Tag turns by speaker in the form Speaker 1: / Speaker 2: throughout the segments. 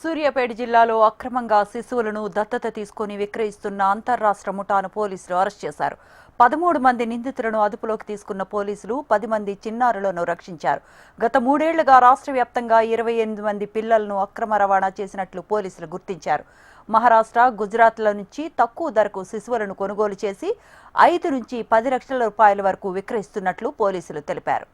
Speaker 1: సూర్యాపేట జిల్లాలో అక్రమంగా శిశువులను దత్తత తీసుకుని విక్రయిస్తున్న అంతర్రాష్ట్ర ముఠాను పోలీసులు అరెస్ట్ చేశారు. 13 మంది నిందితులను అదుపులోకి తీసుకున్న పోలీసులు 10 మంది చిన్నారులను రక్షించారు. గత 3 ఏళ్లుగా రాష్ట్ర వ్యాప్తంగా 28 మంది పిల్లలను అక్రమ రవాణా చేసినట్లు పోలీసులు గుర్తించారు. మహారాష్ట్ర, గుజరాత్ల నుంచి తక్కువ ధరకు శిశువులను కొనుగోలు చేసి 5 నుంచి 10 లక్షల రూపాయల వరకు విక్రయిస్తున్నట్లు పోలీసులు తెలిపారు.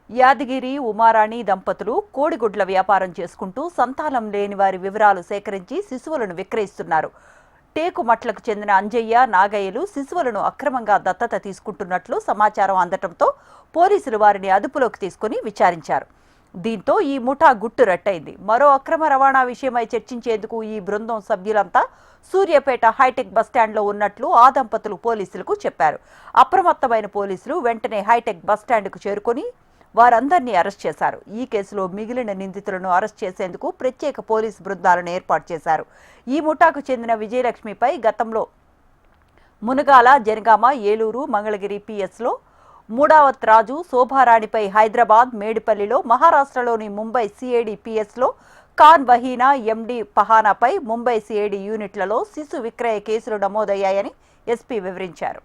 Speaker 1: యాదగిరి, ఉమారాణి దంపతులు కోడిగుడ్ల వ్యాపారం చేసుకుంటూ సంతానం లేని వారి వివరాలు సేకరించి శిశువులను విక్రయిస్తున్నారు. టేకుమట్లకు చెందిన అంజయ్య, నాగయ్యలు శిశువులను అక్రమంగా దత్తత తీసుకుంటున్నట్లు సమాచారం అందటంతో పోలీసులు వారిని అదుపులోకి తీసుకుని విచారించారు. దీంతో ఈ ముఠా గుట్టు రట్టయింది. మరో అక్రమ రవాణా విషయమై చర్చించేందుకు ఈ బృందం సభ్యులంతా సూర్యాపేట హైటెక్ బస్టాండ్లో ఉన్నట్లు ఆ దంపతులు పోలీసులకు చెప్పారు. అప్రమత్తమైన పోలీసులు వెంటనే హైటెక్ బస్టాండ్కు చేరుకుని వారందరినీ అరెస్ట్ చేశారు. ఈ కేసులో మిగిలిన నిందితులను అరెస్ట్ చేసేందుకు ప్రత్యేక పోలీసు బృందాలను ఏర్పాటు చేశారు. ఈ ముఠాకు చెందిన విజయలక్ష్మిపై గతంలో మునగాల, జనగామ, ఏలూరు, మంగళగిరి పిఎస్లో, మూడావత్ రాజు, శోభారాణిపై హైదరాబాద్, మేడిపల్లిలో, మహారాష్ట్రలోని ముంబై సిఐడి పిఎస్లో ఖాన్ వహీనా, ఎండి పహానాపై ముంబై సిఐడి యూనిట్లలో శిశు విక్రయ కేసులు నమోదయ్యాయని ఎస్పీ వివరించారు.